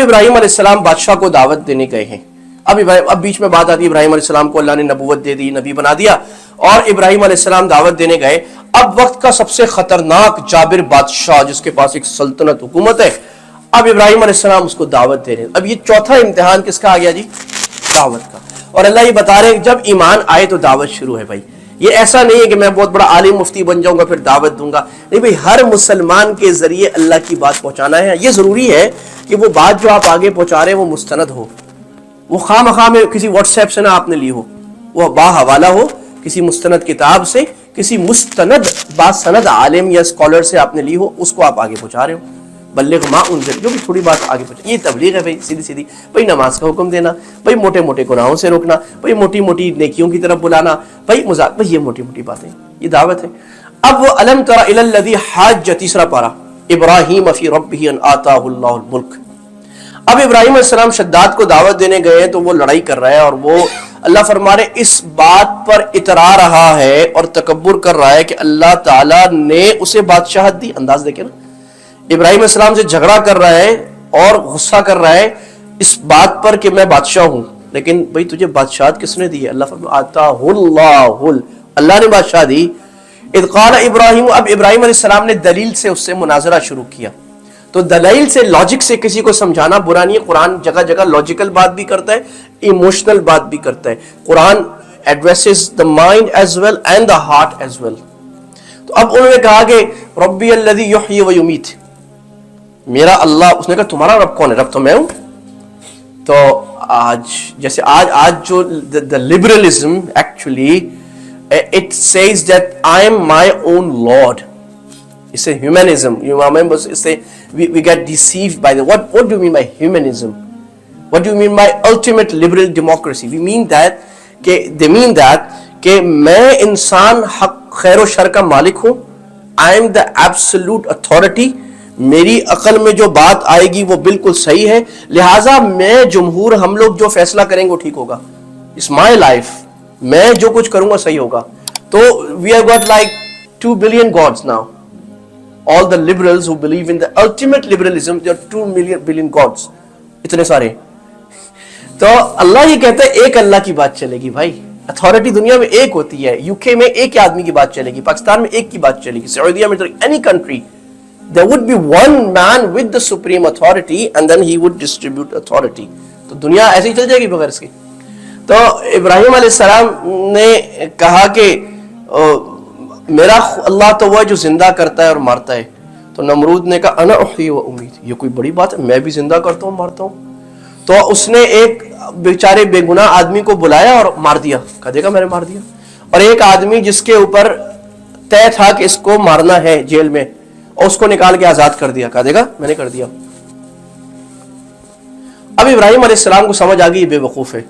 ابراہیم علیہ السلام بادشاہ کو دعوت دینے گئے ہیں. اب بیچ میں بات آتی ہے ابراہیم علیہ السلام کو اللہ نے نبوت دے دی, نبی بنا دیا, اور ابراہیم علیہ السلام دعوت دینے گئے. اب وقت کا سب سے خطرناک جابر بادشاہ جس کے پاس ایک سلطنت حکومت ہے, اب ابراہیم علیہ السلام اس کو دعوت دے رہے ہیں. اب یہ چوتھا امتحان کس کا آ گیا جی؟ دعوت کا. اور اللہ یہ بتا رہے ہیں جب ایمان آئے تو دعوت شروع ہے بھائی. یہ ایسا نہیں ہے کہ میں بہت بڑا عالم مفتی بن جاؤں گا پھر دعوت دوں گا, نہیں بھائی, ہر مسلمان کے ذریعے اللہ کی بات پہنچانا ہے. یہ ضروری ہے کہ وہ بات جو آپ آگے پہنچا رہے ہیں وہ مستند ہو, وہ خواہ مخواہ میں کسی واٹس ایپ سے نہ آپ نے لی ہو, وہ باحوالہ ہو کسی مستند کتاب سے, کسی مستند باسند عالم یا اسکالر سے آپ نے لی ہو, اس کو آپ آگے پہنچا رہے ہو. بلغ ما انزل, جو بھی تھوڑی بات آگے پہنچا, یہ تبلیغ ہے بھائی, سیدھی سیدھی. بھائی نماز کا حکم دینا, بھائی موٹے موٹے گناہوں سے روکنا, بھائی موٹی موٹی نیکیوں کی طرف بلانا, بھائی مذاق, بھائی یہ موٹی موٹی باتیں, یہ دعوت ہے. اب وہ الم تر الی الذی حاج, تیسرا پارہ, ابراہیم فی ربہ ان آتاہ اللہ الملک. اب ابراہیم علیہ السلام شداد کو دعوت دینے گئے تو وہ لڑائی کر رہا ہے, اور وہ اللہ فرما رہے اس بات پر اترا رہا ہے اور تکبر کر رہا ہے کہ اللہ تعالیٰ نے اسے بادشاہت دی. انداز دیکھیں نا, ابراہیم علیہ السلام سے جھگڑا کر رہا ہے اور غصہ کر رہا ہے اس بات پر کہ میں بادشاہ ہوں, لیکن بھئی تجھے بادشاہت کس نے دی ہے؟ اللہ فرماتا آتاہ اللہ, اللہ نے بادشاہ دی. اذ قال ابراہیم, اب ابراہیم علیہ السلام نے دلیل سے اس سے مناظرہ شروع کیا. تو دلیل سے, لاجک سے کسی کو سمجھانا برا نہیں ہے. قرآن جگہ جگہ لاجیکل بات بھی کرتا ہے, ایموشنل بات بھی کرتا ہے. قرآن addresses the mind as well and the heart as well. تو اب انہوں نے کہا کہ ربی الذی یحیی و یمیت, میرا اللہ. اس نے کہا تمہارا رب کون ہے؟ رب تو میں ہوں. تو آج جیسے آج جو the liberalism actually it says that I am my own Lord. It's a humanism. You remember, we get deceived by what do you mean by humanism? What do you mean by ultimate liberal democracy? We mean that they mean that کہ میں انسان حق خیر و شر کا مالک ہوں. I am the absolute authority. میری عقل میں جو بات آئے گی وہ بالکل صحیح ہے, لہٰذا میں جمہور ہم لوگ جو فیصلہ کریں گے وہ ٹھیک ہوگا. It's my life. میں جو کچھ کروں گا صحیح ہوگا. تو we have got like 2 billion gods now. All the liberals who believe in the ultimate liberalism, there are 2 billion gods. اتنے سارے. تو اللہ یہ کہتا ہے ایک اللہ کی بات چلے گی بھائی. اتھارٹی دنیا میں ایک ہوتی ہے. UK میں ایک آدمی کی بات چلے گی, پاکستان میں ایک کی بات چلے گی, سعودیہ میں, any country there would be one man with the supreme authority and then he would distribute authority. تو دنیا ایسے ہی چل جائے گی بغیر اس کے. تو ابراہیم علیہ السلام نے کہا کہ میرا اللہ تو وہ ہے جو زندہ کرتا ہے اور مارتا ہے. تو نمرود نے کہا انا احیی و امیت, یہ کوئی بڑی بات ہے, میں بھی زندہ کرتا ہوں مارتا ہوں. تو اس نے ایک بیچارے بے گناہ آدمی کو بلایا اور مار دیا. کہا دیکھا میں نے مار دیا. اور ایک آدمی جس کے اوپر طے تھا کہ اس کو مارنا ہے جیل میں, اور اس کو نکال کے آزاد کر دیا. کہا دیکھا میں نے کر دیا. اب ابراہیم علیہ السلام کو سمجھ آ گئی یہ بے وقوف ہے,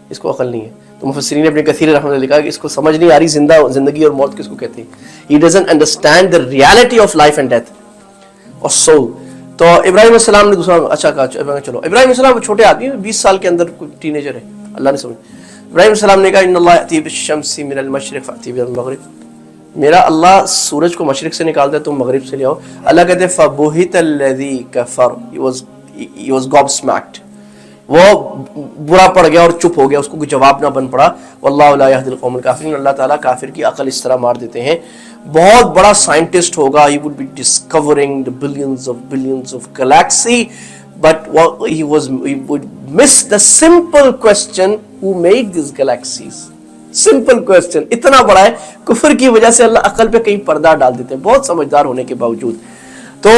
اس کو عقل نہیں ہے. تو مفسرین ابن کثیر رحمۃ اللہ لکھا کہ اس کو سمجھ نہیں آ رہی زندگی اور موت کس کو کہتے ہیں. He doesn't understand the reality of life and death or soul. تو ابراہیم علیہ السلام نے دوسرا اچھا کہا چلو. ابراہیم علیہ السلام چھوٹے آدمی 20 سال کے اندر کوئی ٹینیجر ہے, اللہ نے سمجھ. ابراہیم علیہ السلام نے کہا ان اللہ یأتی بالشمس من المشرق فأتی بها المغرب, میرا اللہ سورج کو مشرق سے نکالتا ہے تم مغرب سے لے آؤ. اللہ کہتے ہیں فبہت الذی کفر, he was gobsmacked, وہ برا پڑ گیا اور چپ ہو گیا, اس کو کوئی جواب نہ بن پڑا. واللہ لا یہدی القوم الکافرین, اللہ تعالیٰ کافر کی عقل اس طرح مار دیتے ہیں. بہت بڑا سائنٹسٹ ہوگا, he would be discovering the billions of galaxy, but he would miss the simple question who made these galaxies. Simple question اتنا بڑا ہے, کفر کی وجہ سے اللہ عقل پہ کہیں پردہ ڈال دیتے ہیں بہت سمجھدار ہونے کے باوجود. تو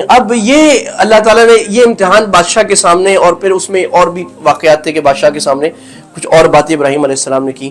اب یہ اللہ تعالیٰ نے یہ امتحان بادشاہ کے سامنے, اور پھر اس میں اور بھی واقعات تھے کہ بادشاہ کے سامنے کچھ اور باتیں ابراہیم علیہ السلام نے کی.